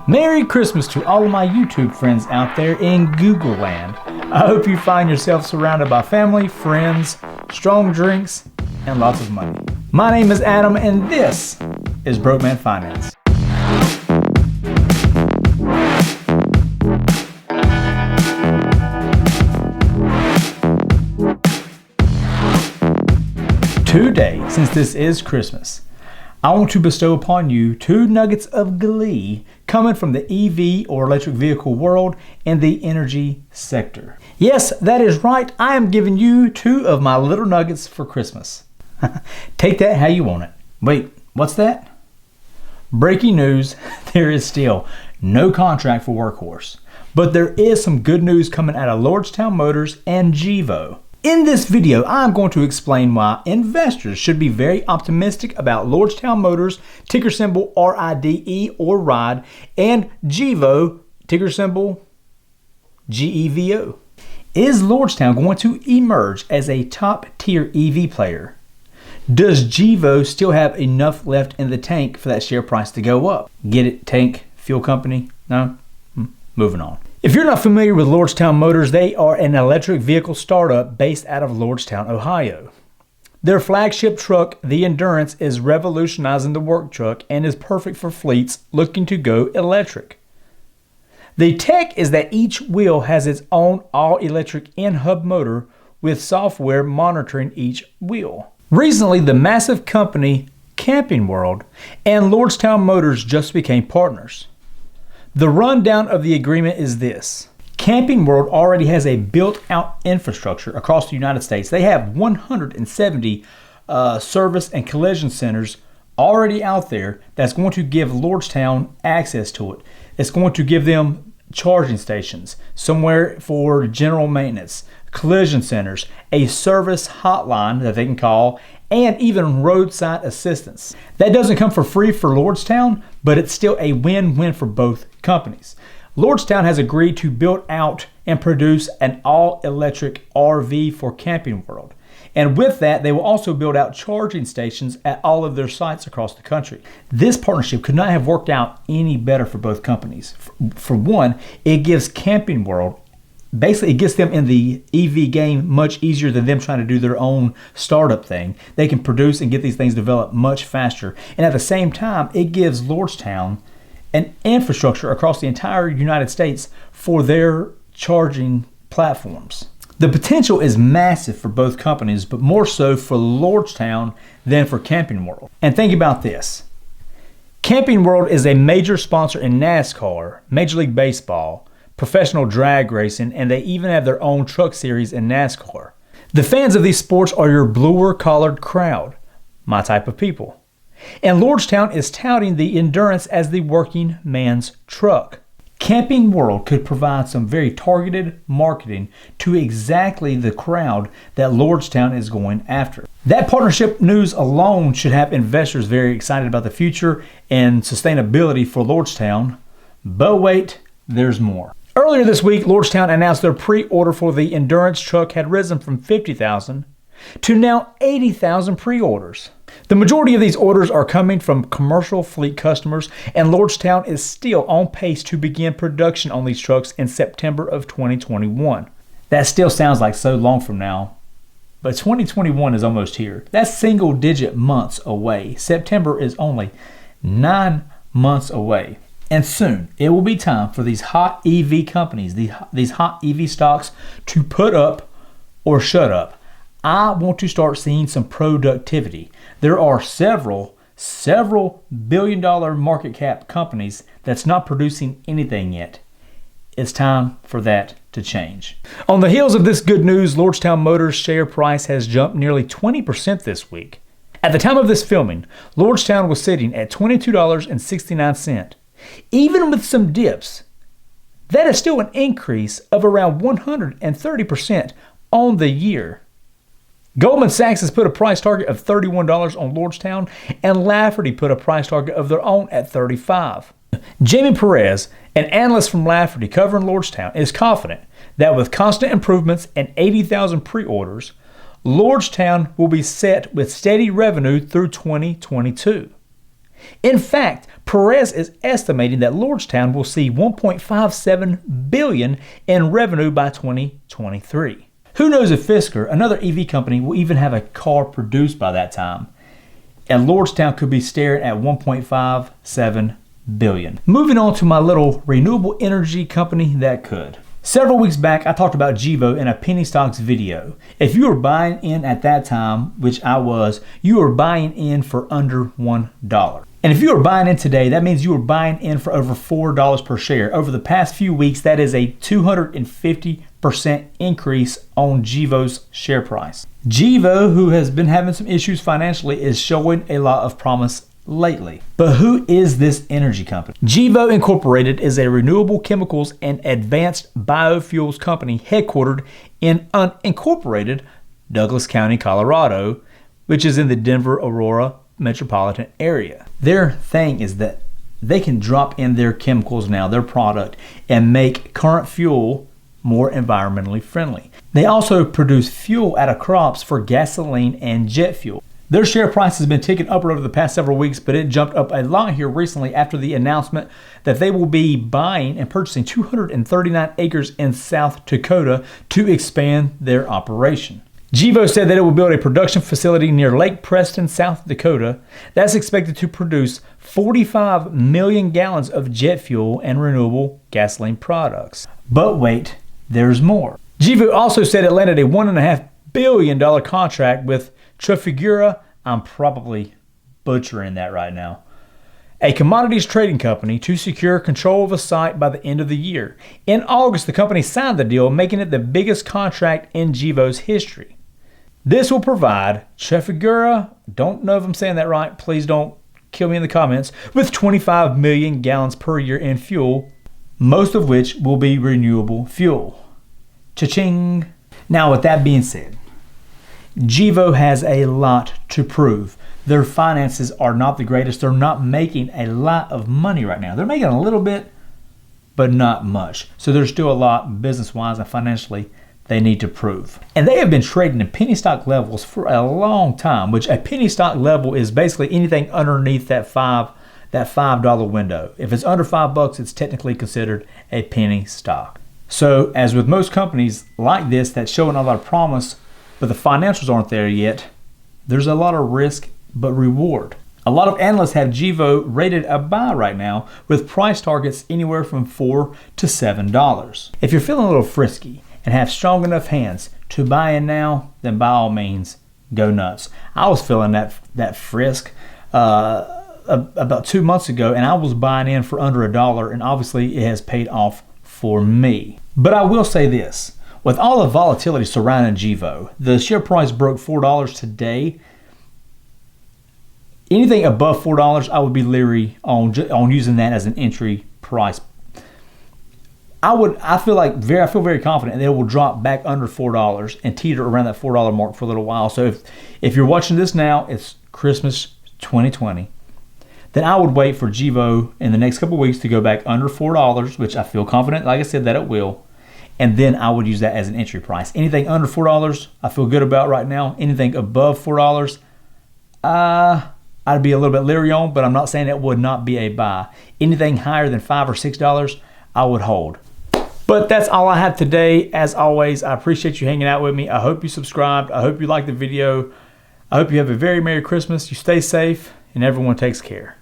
Merry Christmas to all of my YouTube friends out there in Google land. I hope you find yourself surrounded by family, friends, strong drinks, and lots of money. My name is Adam and this is Broke Man Finance. Today, since this is Christmas, I want to bestow upon you 2 nuggets of glee coming from the EV or electric vehicle world and the energy sector. Yes, that is right. I am giving you 2 of my little nuggets for Christmas. Take that how you want it. Wait, what's that? Breaking news, there is still no contract for Workhorse, but there is some good news coming out of Lordstown Motors and GEVO. In this video, I'm going to explain why investors should be very optimistic about Lordstown Motors, ticker symbol RIDE or RIDE, and GEVO, ticker symbol GEVO. Is Lordstown going to emerge as a top-tier EV player? Does GEVO still have enough left in the tank for that share price to go up? Get it, tank, fuel company? No? Moving on. If you're not familiar with Lordstown Motors, they are an electric vehicle startup based out of Lordstown, Ohio. Their flagship truck, the Endurance, is revolutionizing the work truck and is perfect for fleets looking to go electric. The tech is that each wheel has its own all-electric in-hub motor with software monitoring each wheel. Recently, the massive company Camping World and Lordstown Motors just became partners. The rundown of the agreement is this. Camping World already has a built-out infrastructure across the United States. They have 170 service and collision centers already out there that's going to give Lordstown access to it. It's going to give them charging stations, somewhere for general maintenance, collision centers, a service hotline that they can call, and even roadside assistance. That doesn't come for free for Lordstown, but it's still a win-win for both companies. Lordstown has agreed to build out and produce an all-electric RV for Camping World. And with that, they will also build out charging stations at all of their sites across the country. This partnership could not have worked out any better for both companies. For one, it gives Camping World, basically it gets them in the EV game much easier than them trying to do their own startup thing. They can produce and get these things developed much faster. And at the same time, it gives Lordstown an infrastructure across the entire United States for their charging platforms. The potential is massive for both companies, but more so for Lordstown than for Camping World. And think about this. Camping World is a major sponsor in NASCAR, Major League Baseball, professional drag racing, and they even have their own truck series in NASCAR. The fans of these sports are your bluer collared crowd, my type of people. And Lordstown is touting the Endurance as the working man's truck. Camping World could provide some very targeted marketing to exactly the crowd that Lordstown is going after. That partnership news alone should have investors very excited about the future and sustainability for Lordstown. But wait, there's more. Earlier this week, Lordstown announced their pre-order for the Endurance truck had risen from 50,000 to now 80,000 pre-orders. The majority of these orders are coming from commercial fleet customers, and Lordstown is still on pace to begin production on these trucks in September of 2021. That still sounds like so long from now, but 2021 is almost here. That's single-digit months away. September is only 9 months away. And soon, it will be time for these hot EV companies, these hot EV stocks, to put up or shut up. I want to start seeing some productivity. There are several billion-dollar market cap companies that's not producing anything yet. It's time for that to change. On the heels of this good news, Lordstown Motors' share price has jumped nearly 20% this week. At the time of this filming, Lordstown was sitting at $22.69. Even with some dips, that is still an increase of around 130% on the year. Goldman Sachs has put a price target of $31 on Lordstown, and Lafferty put a price target of their own at $35. Jamie Perez, an analyst from Lafferty covering Lordstown, is confident that with constant improvements and 80,000 pre-orders, Lordstown will be set with steady revenue through 2022. In fact, Perez is estimating that Lordstown will see $1.57 billion in revenue by 2023. Who knows if Fisker, another EV company, will even have a car produced by that time. And Lordstown could be staring at $1.57 billion. Moving on to my little renewable energy company that could. Several weeks back, I talked about GEVO in a penny stocks video. If you were buying in at that time, which I was, you were buying in for under $1. And if you are buying in today, that means you are buying in for over $4 per share. Over the past few weeks, that is a 250% increase on GEVO's share price. GEVO, who has been having some issues financially, is showing a lot of promise lately. But who is this energy company? GEVO Incorporated is a renewable chemicals and advanced biofuels company headquartered in unincorporated Douglas County, Colorado, which is in the Denver-Aurora metropolitan area. Their thing is that they can drop in their chemicals now, their product, and make current fuel more environmentally friendly. They also produce fuel out of crops for gasoline and jet fuel. Their share price has been ticking upward over the past several weeks, but it jumped up a lot here recently after the announcement that they will be buying and purchasing 239 acres in South Dakota to expand their operation. GEVO said that it will build a production facility near Lake Preston, South Dakota, that's expected to produce 45 million gallons of jet fuel and renewable gasoline products. But wait, there's more. GEVO also said it landed a $1.5 billion contract with Trafigura, I'm probably butchering that right now, a commodities trading company, to secure control of a site by the end of the year. In August, the company signed the deal, making it the biggest contract in GEVO's history. This will provide Trafigura, don't know if I'm saying that right, please don't kill me in the comments, with 25 million gallons per year in fuel, most of which will be renewable fuel. Cha-ching! Now, with that being said, GEVO has a lot to prove. Their finances are not the greatest. They're not making a lot of money right now. They're making a little bit, but not much. So there's still a lot business-wise and financially they need to prove. And they have been trading in penny stock levels for a long time, which a penny stock level is basically anything underneath that $5 window. If it's under $5, it's technically considered a penny stock. So as with most companies like this that's showing a lot of promise, but the financials aren't there yet, there's a lot of risk but reward. A lot of analysts have GEVO rated a buy right now with price targets anywhere from $4 to $7. If you're feeling a little frisky and have strong enough hands to buy in now, then by all means, go nuts. I was feeling that frisk about 2 months ago, and I was buying in for under $1, and obviously it has paid off for me. But I will say this. With all the volatility surrounding GEVO, the share price broke $4 today. Anything above $4, I would be leery on using that as an entry price. I feel very confident that it will drop back under $4 and teeter around that $4 mark for a little while. So if you're watching this now, it's Christmas 2020. Then I would wait for GEVO in the next couple of weeks to go back under $4, which I feel confident, like I said, that it will. And then I would use that as an entry price. Anything under $4, I feel good about right now. Anything above $4, I'd be a little bit leery on, but I'm not saying it would not be a buy. Anything higher than $5 or $6, I would hold. But that's all I have today. As always, I appreciate you hanging out with me. I hope you subscribed. I hope you liked the video. I hope you have a very Merry Christmas. You stay safe, and everyone takes care.